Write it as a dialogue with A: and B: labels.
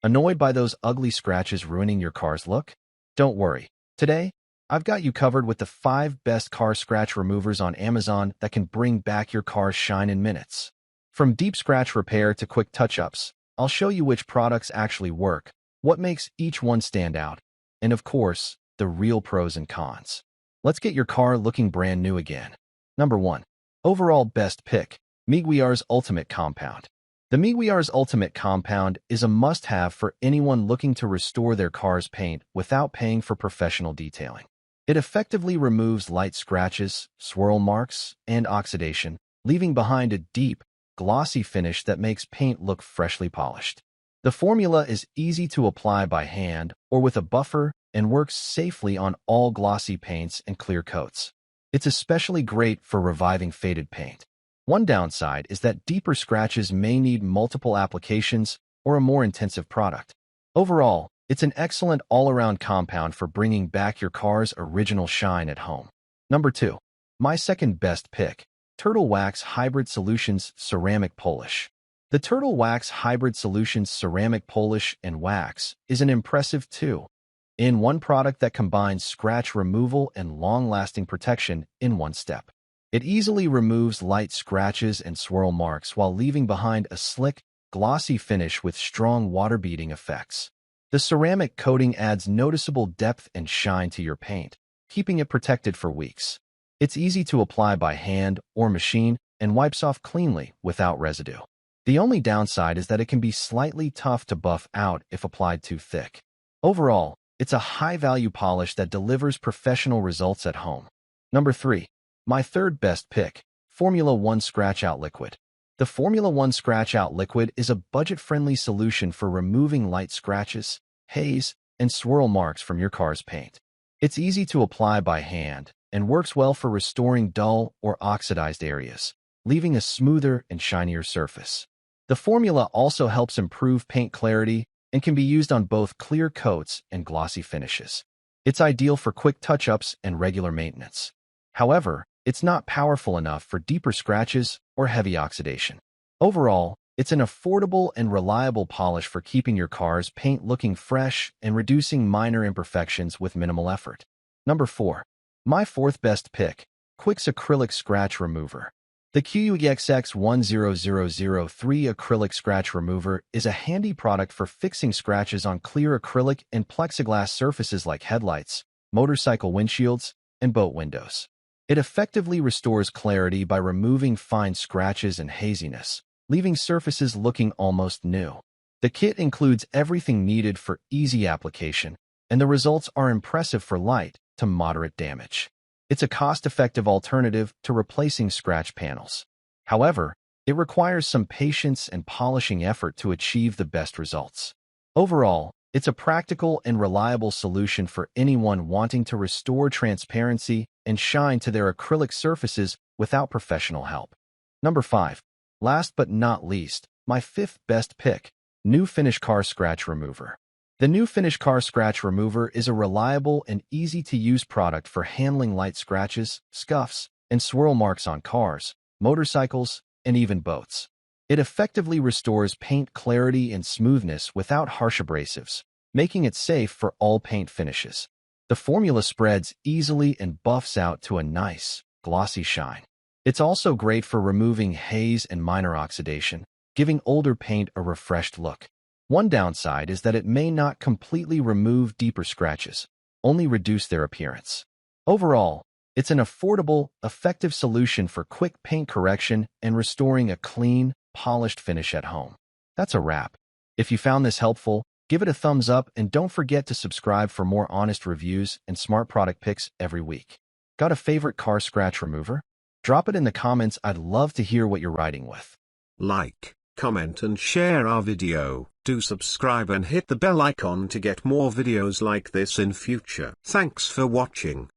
A: Annoyed by those ugly scratches ruining your car's look? Don't worry. Today, I've got you covered with the 5 best car scratch removers on Amazon that can bring back your car's shine in minutes. From deep scratch repair to quick touch-ups, I'll show you which products actually work, what makes each one stand out, and of course, the real pros and cons. Let's get your car looking brand new again. Number 1. Overall best pick, Meguiar's Ultimate Compound. The Meguiar's Ultimate Compound is a must-have for anyone looking to restore their car's paint without paying for professional detailing. It effectively removes light scratches, swirl marks, and oxidation, leaving behind a deep, glossy finish that makes paint look freshly polished. The formula is easy to apply by hand or with a buffer and works safely on all glossy paints and clear coats. It's especially great for reviving faded paint. One downside is that deeper scratches may need multiple applications or a more intensive product. Overall, it's an excellent all-around compound for bringing back your car's original shine at home. Number 2. My second best pick, Turtle Wax Hybrid Solutions Ceramic Polish. The Turtle Wax Hybrid Solutions Ceramic Polish and Wax is an impressive 2-in-1 product that combines scratch removal and long-lasting protection in one step. It easily removes light scratches and swirl marks while leaving behind a slick, glossy finish with strong water-beading effects. The ceramic coating adds noticeable depth and shine to your paint, keeping it protected for weeks. It's easy to apply by hand or machine and wipes off cleanly without residue. The only downside is that it can be slightly tough to buff out if applied too thick. Overall, it's a high-value polish that delivers professional results at home. Number 3. My third best pick, Formula 1 Scratch Out Liquid. The Formula 1 Scratch Out Liquid is a budget-friendly solution for removing light scratches, haze, and swirl marks from your car's paint. It's easy to apply by hand and works well for restoring dull or oxidized areas, leaving a smoother and shinier surface. The formula also helps improve paint clarity and can be used on both clear coats and glossy finishes. It's ideal for quick touch-ups and regular maintenance. However, it's not powerful enough for deeper scratches or heavy oxidation. Overall, it's an affordable and reliable polish for keeping your car's paint looking fresh and reducing minor imperfections with minimal effort. Number 4. My fourth best pick, Quix Acrylic Scratch Remover. The QUIX10003 Acrylic Scratch Remover is a handy product for fixing scratches on clear acrylic and plexiglass surfaces like headlights, motorcycle windshields, and boat windows. It effectively restores clarity by removing fine scratches and haziness, leaving surfaces looking almost new. The kit includes everything needed for easy application, and the results are impressive for light to moderate damage. It's a cost-effective alternative to replacing scratch panels. However, it requires some patience and polishing effort to achieve the best results. Overall, it's a practical and reliable solution for anyone wanting to restore transparency and shine to their acrylic surfaces without professional help. Number 5. Last but not least, my fifth best pick, New Finish Car Scratch Remover. The New Finish Car Scratch Remover is a reliable and easy-to-use product for handling light scratches, scuffs, and swirl marks on cars, motorcycles, and even boats. It effectively restores paint clarity and smoothness without harsh abrasives, making it safe for all paint finishes. The formula spreads easily and buffs out to a nice, glossy shine. It's also great for removing haze and minor oxidation, giving older paint a refreshed look. One downside is that it may not completely remove deeper scratches, only reduce their appearance. Overall, it's an affordable, effective solution for quick paint correction and restoring a clean, polished finish at home. That's a wrap. If you found this helpful, give it a thumbs up and don't forget to subscribe for more honest reviews and smart product picks every week. Got a favorite car scratch remover? Drop it in the comments. I'd love to hear what you're riding with.
B: Like, comment and share our video. Do subscribe and hit the bell icon to get more videos like this in future. Thanks for watching.